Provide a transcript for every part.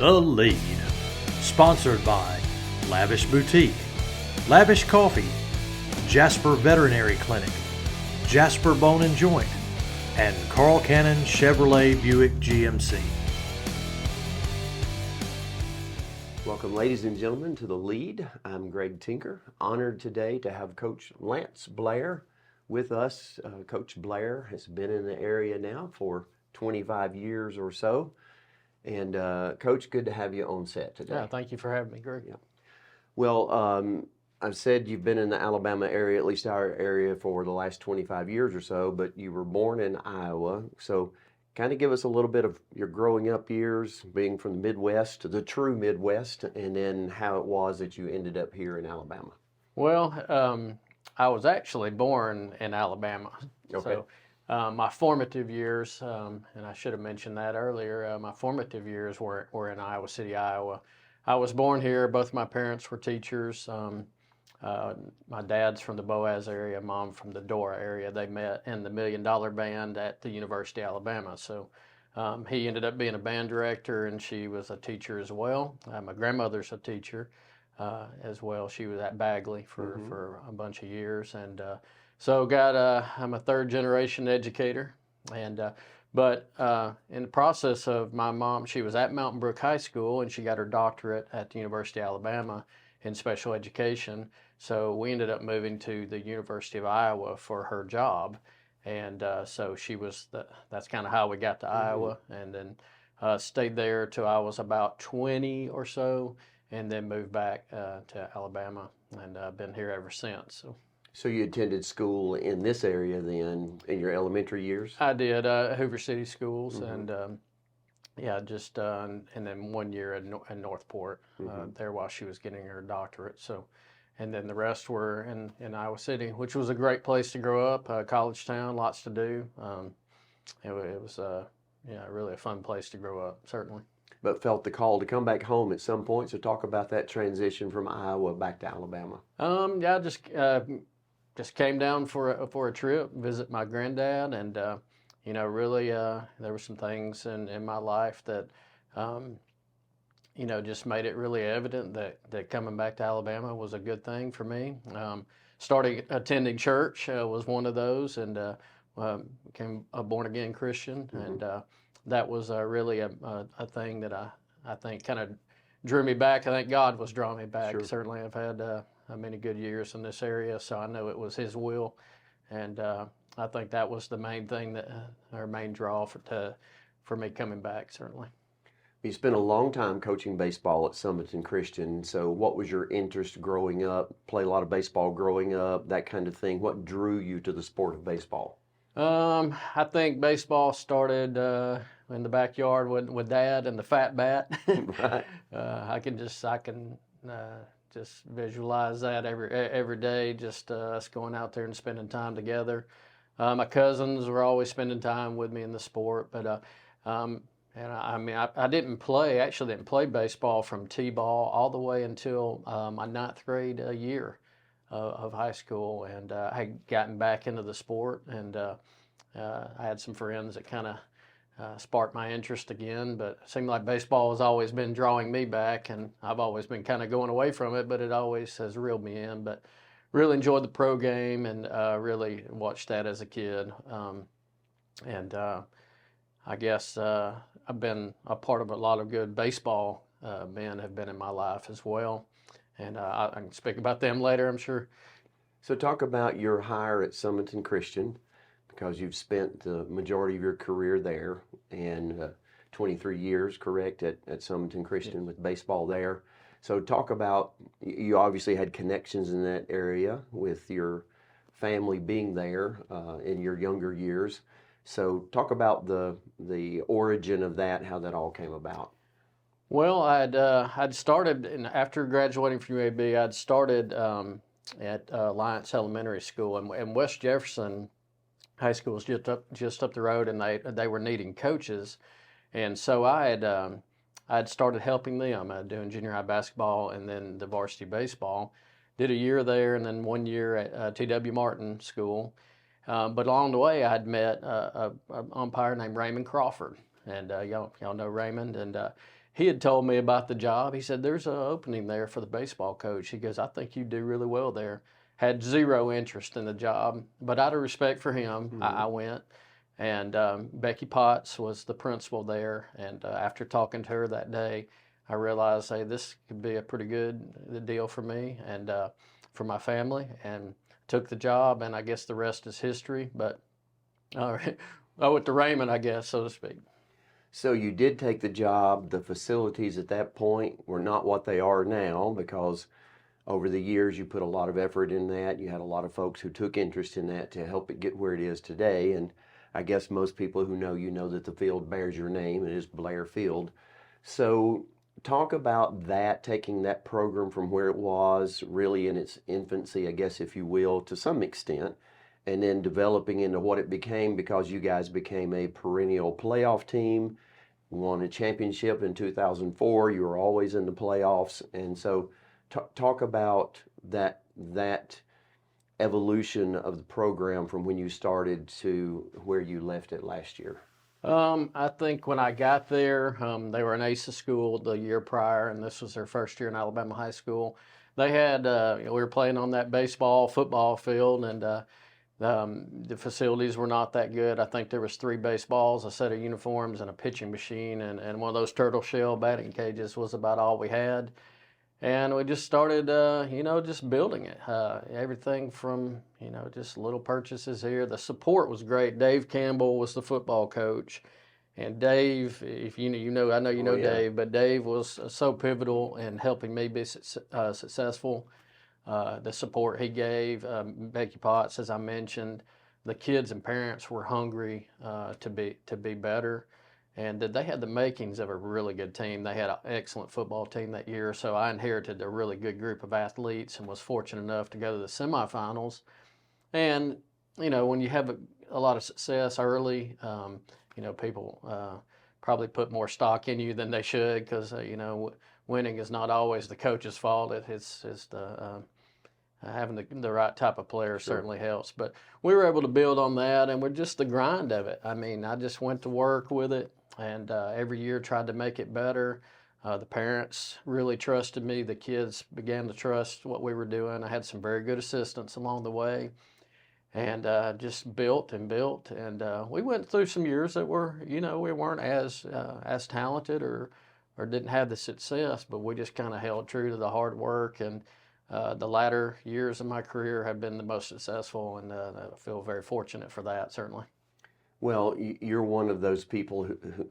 The Lead. Sponsored by Lavish Boutique, Lavish Coffee, Jasper Veterinary Clinic, Jasper Bone and Joint, and Carl Cannon Chevrolet Buick GMC. Welcome, ladies and gentlemen, to The Lead. I'm Greg Tinker. Honored today to have Coach Lance Blair with us. Coach Blair has been in the area now for 25 years or so. And Coach, good to have you on set today. Yeah, thank you for having me, Greg. Yeah. Well, I've said you've been in the Alabama area, at least our area, for the last 25 years or so, but you were born in Iowa. So kind of give us a little bit of your growing up years, being from the Midwest, the true Midwest, and then how it was that you ended up here in Alabama. Well, I was actually born in Alabama. Okay. So my formative years, and I should have mentioned that earlier, my formative years were in Iowa City, Iowa. I was born here. Both my parents were teachers. My dad's from the Boaz area, mom from the Dora area. They met in the $1 Million Band at the University of Alabama. So he ended up being a band director, and she was a teacher as well. My grandmother's a teacher as well. She was at Bagley for a bunch of years, and so I'm a third generation educator, and but in the process of my mom, she was at Mountain Brook High School, and she got her doctorate at the University of Alabama in special education. So we ended up moving to the University of Iowa for her job, and so that's kind of how we got to Iowa, and then stayed there till I was about 20 or so, and then moved back to Alabama, and I've been here ever since. So you attended school in this area then in your elementary years? I did Hoover City Schools, and and then 1 year in Northport there while she was getting her doctorate. So, and then the rest were in Iowa City, which was a great place to grow up, college town, lots to do. It was really a fun place to grow up, certainly. But felt the call to come back home at some point. So talk about that transition from Iowa back to Alabama. Just came down for a trip, visit my granddad, and really there were some things in my life that just made it really evident that coming back to Alabama was a good thing for me. Starting attending church was one of those, and became a born again Christian, and that was really a thing that I think kind of drew me back. I think God was drawing me back. Sure. Certainly, I've had many good years in this area, so I know it was His will, and I think that was the main thing our main draw for me coming back. Certainly. You spent a long time coaching baseball at Sumiton Christian. So what was your interest growing up? Play a lot of baseball growing up, that kind of thing. What drew you to the sport of baseball? I think baseball started in the backyard with Dad and the fat bat. Right. I can just visualize that every day, just us going out there and spending time together. My cousins were always spending time with me in the sport, but I didn't play baseball from T-ball all the way until my ninth grade year of high school, and I had gotten back into the sport, and I had some friends that kind of sparked my interest again, but it seemed like baseball has always been drawing me back, and I've always been kind of going away from it, but it always has reeled me in. But really enjoyed the pro game, and really watched that as a kid. I guess I've been a part of a lot of good baseball men have been in my life as well, and I can speak about them later, I'm sure. So talk about your hire at Sumiton Christian, because you've spent the majority of your career there, and 23 years, correct, at Sumiton Christian with baseball there. So talk about, you obviously had connections in that area with your family being there in your younger years. So talk about the origin of that, how that all came about. Well, I'd started, after graduating from UAB, I'd started at Lance Elementary School, and West Jefferson High School was just up the road, and they were needing coaches, and so I'd started helping them doing junior high basketball and then the varsity baseball. Did a year there, and then 1 year at T.W. Martin School. But along the way, I'd met an umpire named Raymond Crawford, and y'all know Raymond, and he had told me about the job. He said, there's an opening there for the baseball coach. He goes, I think you do really well there. Had zero interest in the job, but out of respect for him, I went. And Becky Potts was the principal there. And after talking to her that day, I realized, hey, this could be a pretty good deal for me and for my family. And took the job, and I guess the rest is history. But I went to Raymond, I guess, so to speak. So you did take the job. The facilities at that point were not what they are now, because over the years you put a lot of effort in that. You had a lot of folks who took interest in that to help it get where it is today. And I guess most people who know you know that the field bears your name. It is Blair Field. So talk about that, taking that program from where it was really in its infancy, I guess, if you will, to some extent, and then developing into what it became, because you guys became a perennial playoff team, won a championship in 2004. You were always in the playoffs. And so talk about that evolution of the program from when you started to where you left it last year. I think when I got there, they were an ACE school the year prior, and this was their first year in Alabama high school. They had, we were playing on that football field, and the facilities were not that good. I think there was 3 baseballs, a set of uniforms, and a pitching machine, and one of those turtle shell batting cages was about all we had. And we just started, just building it. Everything from, just little purchases here. The support was great. Dave Campbell was the football coach. And Dave, if I know you know Dave, but Dave was so pivotal in helping me be successful. The support he gave, Becky Potts, as I mentioned, the kids and parents were hungry to be better. And they had the makings of a really good team. They had an excellent football team that year, so I inherited a really good group of athletes and was fortunate enough to go to the semifinals. And, when you have a lot of success early, people probably put more stock in you than they should, because, winning is not always the coach's fault. It's the having the right type of player certainly helps. But we were able to build on that, and we're just the grind of it. I mean, I just went to work with it, and every year tried to make it better. The parents really trusted me. The kids began to trust what we were doing. I had some very good assistants along the way, and just built and built. And we went through some years that were, we weren't as talented or didn't have the success, but we just kind of held true to the hard work. And the latter years of my career have been the most successful, and I feel very fortunate for that, certainly. Well, you're one of those people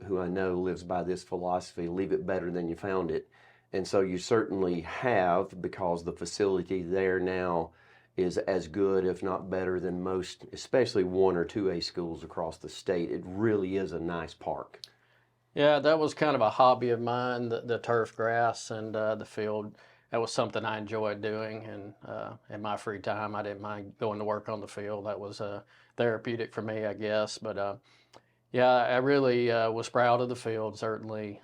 who I know lives by this philosophy: leave it better than you found it. And so you certainly have, because the facility there now is as good, if not better, than most, especially 1 or 2A schools across the state. It really is a nice park. Yeah, that was kind of a hobby of mine, the turf grass and the field. That was something I enjoyed doing, and in my free time, I didn't mind going to work on the field. That was therapeutic for me, I guess. But I really was proud of the field, certainly.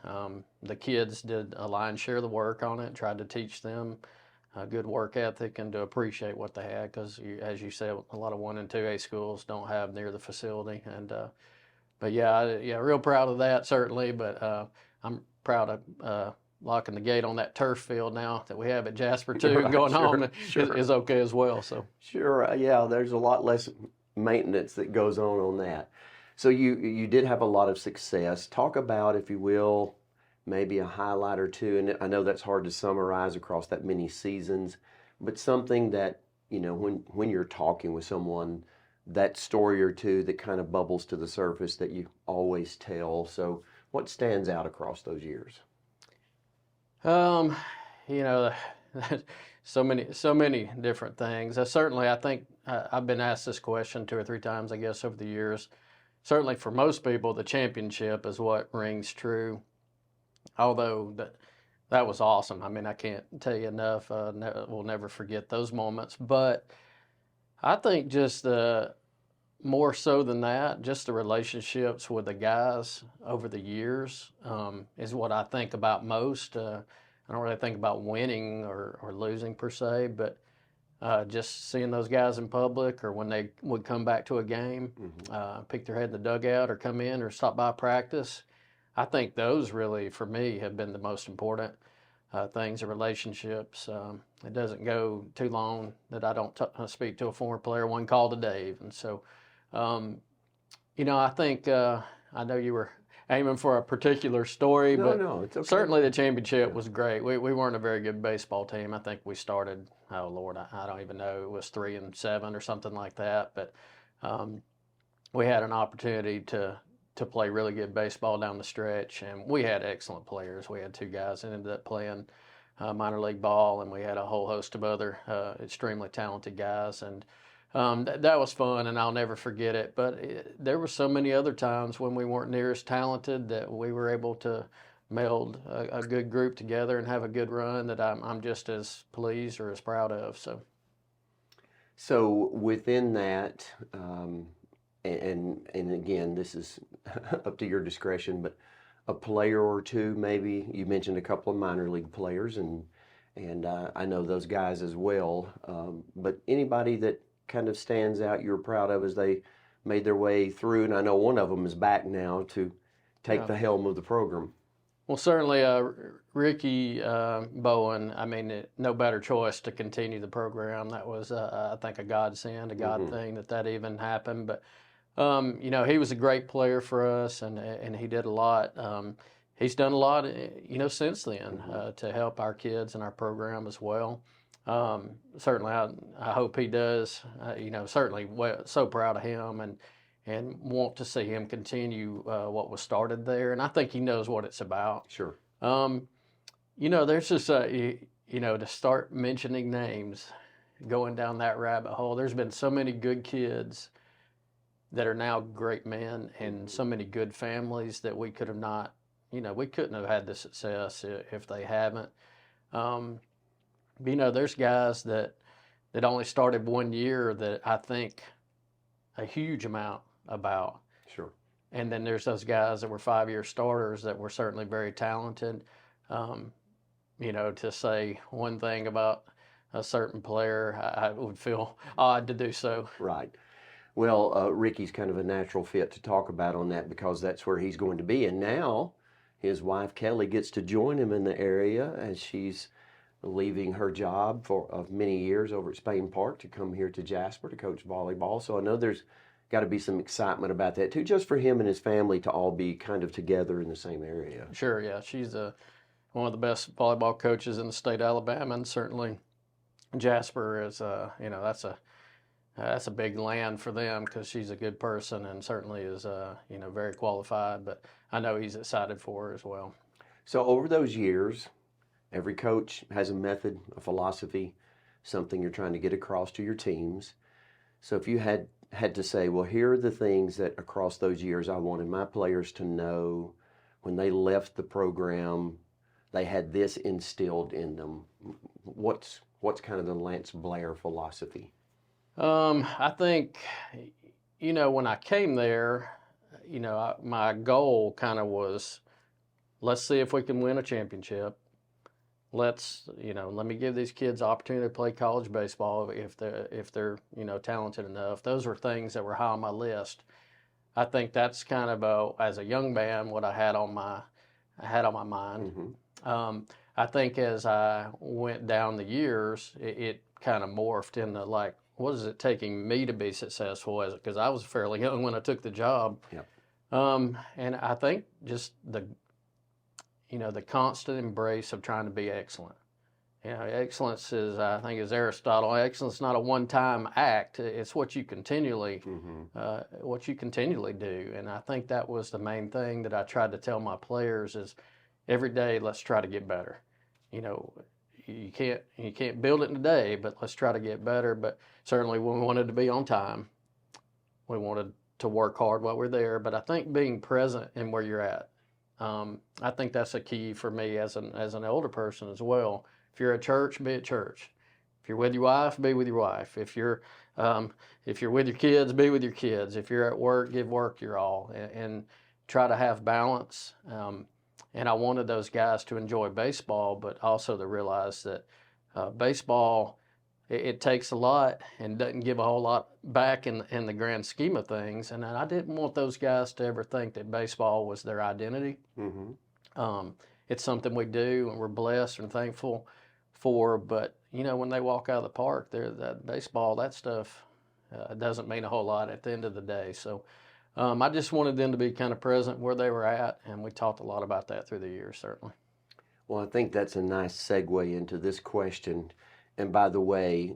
The kids did a lion's share of the work on it, tried to teach them a good work ethic and to appreciate what they had, because, as you said, a lot of 1 and 2A schools don't have near the facility. And but real proud of that, certainly. But I'm proud of locking the gate on that turf field now that we have at Jasper too. Right, going sure, home sure. is okay as well. So sure, there's a lot less maintenance that goes on that. So you did have a lot of success. Talk about, if you will, maybe a highlight or two. And I know that's hard to summarize across that many seasons, but something that, when you're talking with someone, that story or two that kind of bubbles to the surface that you always tell. So what stands out across those years? so many different things. I think I've been asked this question 2 or 3 times, I guess, over the years. Certainly for most people, the championship is what rings true. Although that was awesome. I mean, I can't tell you enough. We'll never forget those moments. But I think just more so than that, just the relationships with the guys over the years is what I think about most. I don't really think about winning or losing per se, but just seeing those guys in public, or when they would come back to a game, pick their head in the dugout or come in or stop by practice. I think those really, for me, have been the most important things, the relationships. It doesn't go too long that I don't speak to a former player, one call to Dave. And so, I think, I know you were aiming for a particular story, No, but no, it's okay. certainly the championship was great. We weren't a very good baseball team. I think we started, oh Lord, I don't even know, it was 3-7 or something like that. But we had an opportunity to play really good baseball down the stretch, and we had excellent players. We had 2 guys that ended up playing minor league ball, and we had a whole host of other extremely talented guys, and that was fun, and I'll never forget it. But there were so many other times when we weren't near as talented that we were able to meld a good group together and have a good run that I'm just as pleased or as proud of. So within that, and again, this is up to your discretion, but a player or two, maybe you mentioned a couple of minor league players, and I know those guys as well. But anybody that kind of stands out you're proud of as they made their way through, and I know one of them is back now to take the helm of the program. Well, certainly Ricky Bowen, I mean, no better choice to continue the program. That was, I think, a godsend, a God thing that even happened. But, he was a great player for us, and he did a lot. He's done a lot, since then to help our kids and our program as well. Certainly, I hope he does. Certainly, so proud of him and want to see him continue what was started there. And I think he knows what it's about. Sure. There's just, to start mentioning names, going down that rabbit hole, there's been so many good kids that are now great men, and so many good families that we could have not, we couldn't have had the success if they haven't. There's guys that only started 1 year that I think a huge amount about. Sure. And then there's those guys that were 5-year starters that were certainly very talented. To say one thing about a certain player, I would feel odd to do so. Right. Well, Ricky's kind of a natural fit to talk about on that because that's where he's going to be. And now his wife, Kelly, gets to join him in the area as she's leaving her job of many years over at Spain Park to come here to Jasper to coach volleyball. So I know there's got to be some excitement about that too, just for him and his family to all be kind of together in the same area. Sure, yeah. She's one of the best volleyball coaches in the state of Alabama, and certainly Jasper is, that's a big land for them because she's a good person and certainly is, very qualified. But I know he's excited for her as well. So over those years, every coach has a method, a philosophy, something you're trying to get across to your teams. So if you had to say, well, here are the things that across those years I wanted my players to know when they left the program, they had this instilled in them. What's kind of the Lance Blair philosophy? I think, when I came there, my goal kind of was, let's see if we can win a championship. Let me give these kids opportunity to play college baseball if they're talented enough. Those were things that were high on my list. I think that's kind of as a young man what I had on my mind. Mm-hmm. I think as I went down the years, it kind of morphed into like, what is it taking me to be successful because I was fairly young when I took the job. Yep. And I think just the constant embrace of trying to be excellent. Excellence is, I think, as Aristotle, excellence is not a one-time act. It's what you continually, do. And I think that was the main thing that I tried to tell my players is every day, let's try to get better. You can't build it in a day, but let's try to get better. But certainly we wanted to be on time. We wanted to work hard while we're there. But I think being present in where you're at, I think that's a key for me as an older person as well. If you're at church, be at church. If you're with your wife, be with your wife. If you're with your kids, be with your kids. If you're at work, give work your all, and try to have balance. And I wanted those guys to enjoy baseball, but also to realize that baseball it takes a lot and doesn't give a whole lot back in the grand scheme of things. And I didn't want those guys to ever think that baseball was their identity. It's something we do, and we're blessed and thankful for. But when they walk out of the park, that baseball, that stuff doesn't mean a whole lot at the end of the day. So I just wanted them to be kind of present where they were at, and we talked a lot about that through the years, certainly. Well, I think that's a nice segue into this question. And by the way,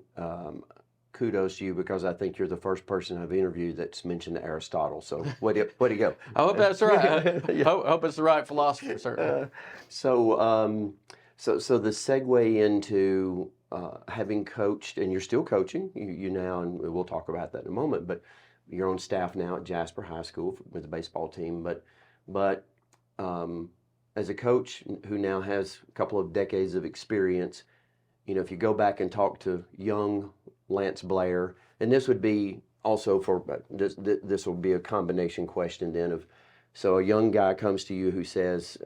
kudos to you, because I think you're the first person I've interviewed that's mentioned Aristotle. So way to go. I hope that's right. I hope it's the right philosopher, certainly. So the segue into having coached, and you're still coaching, you now, and we'll talk about that in a moment, but you're on staff now at Jasper High School with the baseball team. But as a coach who now has a couple of decades of experience, if you go back and talk to young Lance Blair, and this would be also this will be a combination question then of, so a young guy comes to you who says,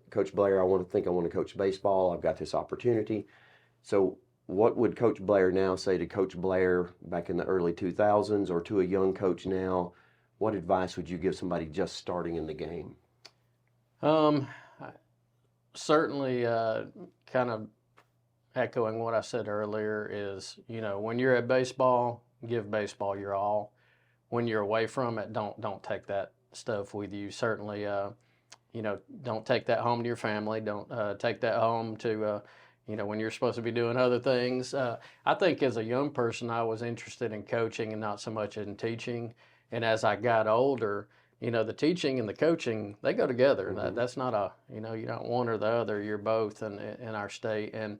Coach Blair, I want to coach baseball. I've got this opportunity. So what would Coach Blair now say to Coach Blair back in the early 2000s, or to a young coach now? What advice would you give somebody just starting in the game? Certainly kind of echoing what I said earlier is, when you're at baseball, give baseball your all. When you're away from it, don't take that stuff with you. Certainly, don't take that home to your family. Don't take that home to, when you're supposed to be doing other things. I think as a young person, I was interested in coaching and not so much in teaching. And as I got older, the teaching and the coaching, they go together. That's not you're not one or the other. You're both in our state. And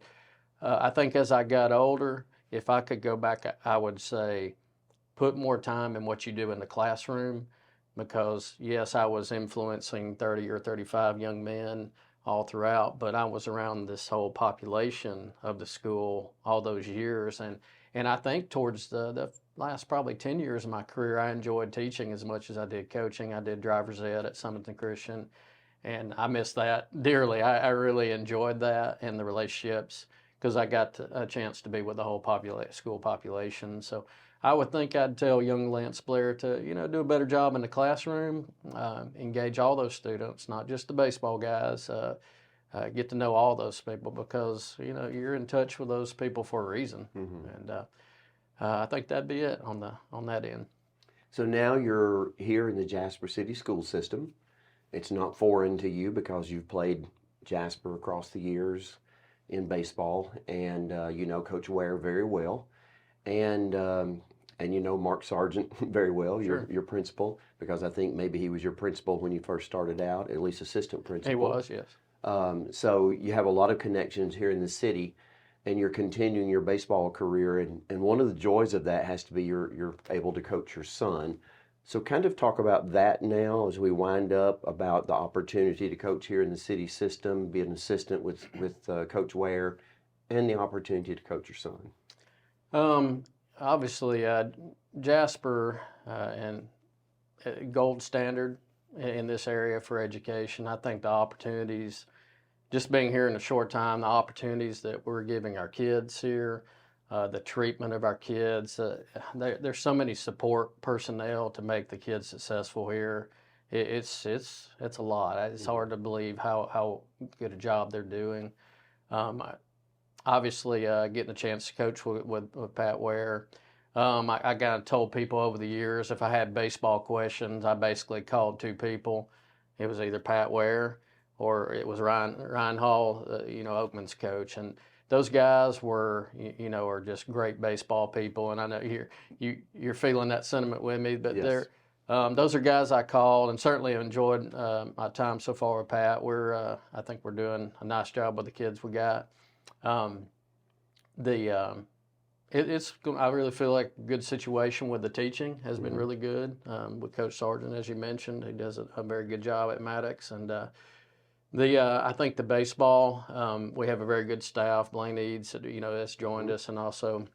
I think as I got older, if I could go back, I would say put more time in what you do in the classroom, because yes, I was influencing 30 or 35 young men all throughout, but I was around this whole population of the school all those years. And I think towards the last probably 10 years of my career, I enjoyed teaching as much as I did coaching. I did driver's ed at Sumiton Christian, and I miss that dearly. I really enjoyed that and the relationships, because I got a chance to be with the whole school population. So I would think I'd tell young Lance Blair to, do a better job in the classroom, engage all those students, not just the baseball guys, get to know all those people, because, you're in touch with those people for a reason. And I think that'd be it on that end. So now you're here in the Jasper City School System. It's not foreign to you, because you've played Jasper across the years in baseball, and you know Coach Ware very well, and you know Mark Sargent very well, Sure. your principal, because I think maybe he was your principal when you first started out, at least assistant principal. He was, yes. So you have a lot of connections here in the city, and you're continuing your baseball career, and one of the joys of that has to be you're able to coach your son. So kind of talk about that now as we wind up, about the opportunity to coach here in the city system, be an assistant with Coach Ware, and the opportunity to coach your son. Obviously, Jasper and gold standard in this area for education. I think the opportunities, just being here in a short time, the opportunities that we're giving our kids here, the treatment of our kids. There's so many support personnel to make the kids successful here. It's a lot. It's hard to believe how good a job they're doing. Obviously, getting a chance to coach with Pat Ware. I kind of told people over the years, if I had baseball questions, I basically called two people. It was either Pat Ware or it was Ryan Hall, Oakman's coach. And those guys were, are just great baseball people, and I know you're feeling that sentiment with me. But Yes. those are guys I called, and certainly enjoyed my time so far with Pat. I think we're doing a nice job with the kids we got. I really feel like a good situation with the teaching has been really good with Coach Sargent, as you mentioned. He does a very good job at Maddox, and I think the baseball, we have a very good staff. Blaine Eads, has joined us, and also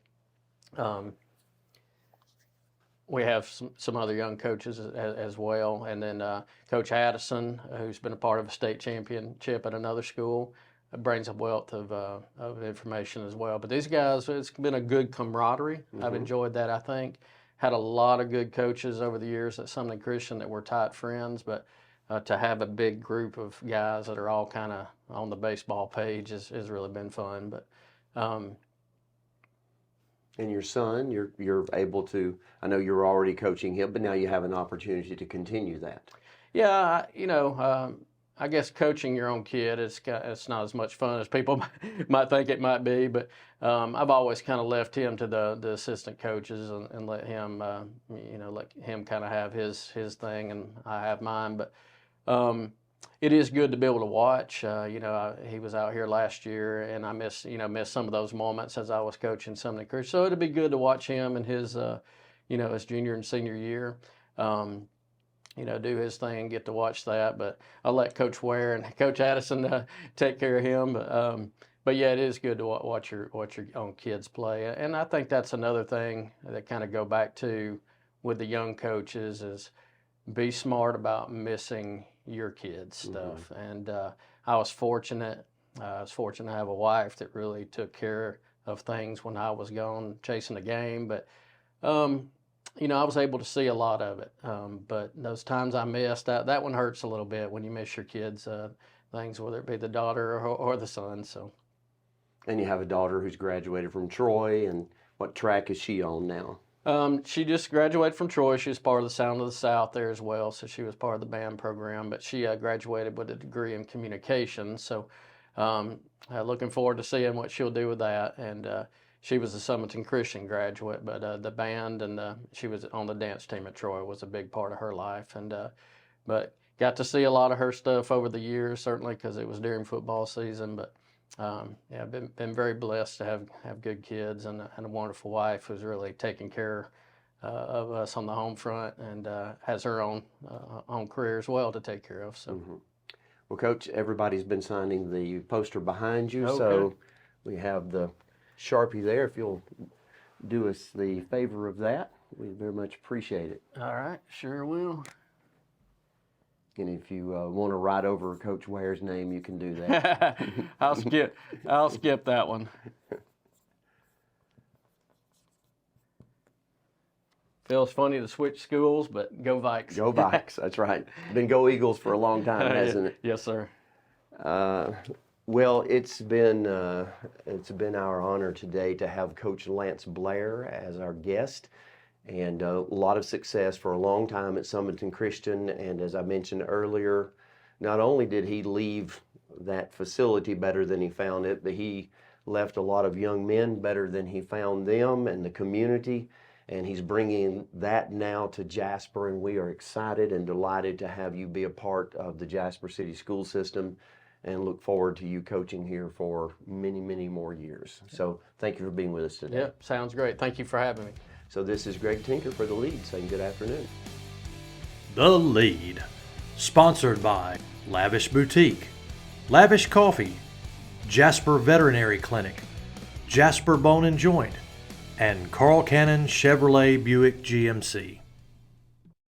we have some other young coaches as well. And then Coach Addison, who's been a part of a state championship at another school, brings a wealth of information as well. But these guys, it's been a good camaraderie. I've enjoyed that, I think. Had a lot of good coaches over the years at Sumiton Christian that were tight friends, but to have a big group of guys that are all kind of on the baseball page has really been fun. But and your son, you're able to, I know you're already coaching him, but now you have an opportunity to continue that. yeah, I guess coaching your own kid, it's not as much fun as people might think it might be, but I've always kind of left him to the assistant coaches and let him, let him kind of have his thing and I have mine. But it is good to be able to watch. He was out here last year, and I missed some of those moments as I was coaching Sumiton Christian. So it'd be good to watch him in his, his junior and senior year. Do his thing and get to watch that. But I'll let Coach Ware and Coach Addison take care of him. But yeah, it is good to watch your own kids play. And I think that's another thing that kind of go back to with the young coaches is be smart about missing your kids' stuff. And I was fortunate. To have a wife that really took care of things when I was gone chasing the game. But I was able to see a lot of it. But those times I missed, that one hurts a little bit when you miss your kids' things, whether it be the daughter or the son. So. And you have a daughter who's graduated from Troy, and what track is she on now? She just graduated from Troy. She was part of the Sound of the South there as well, so she was part of the band program. But she graduated with a degree in communications, so looking forward to seeing what she'll do with that. And she was a Sumiton Christian graduate, but the band and she was on the dance team at Troy was a big part of her life. And but got to see a lot of her stuff over the years, certainly because it was during football season. But been very blessed to have good kids and a wonderful wife who's really taking care of us on the home front and has her own career as well to take care of. So. Well, Coach, everybody's been signing the poster behind you, Okay. So we have the Sharpie there. If you'll do us the favor of that, we very much appreciate it. All right, sure will. And if you want to write over Coach Ware's name, you can do that. I'll skip that one. Feels funny to switch schools, but go Vikes. Go Vikes, that's right. Been Go Eagles for a long time, hasn't it? Yes, sir. Well, it's been our honor today to have Coach Lance Blair as our guest, and a lot of success for a long time at Sumiton Christian. And as I mentioned earlier, not only did he leave that facility better than he found it, but he left a lot of young men better than he found them and the community. And he's bringing that now to Jasper, and we are excited and delighted to have you be a part of the Jasper City School System and look forward to you coaching here for many, many more years. So thank you for being with us today. Yep, sounds great. Thank you for having me. So this is Greg Tinker for The Lead saying good afternoon. The Lead, sponsored by Lavish Boutique, Lavish Coffee, Jasper Veterinary Clinic, Jasper Bone and Joint, and Carl Cannon Chevrolet Buick GMC.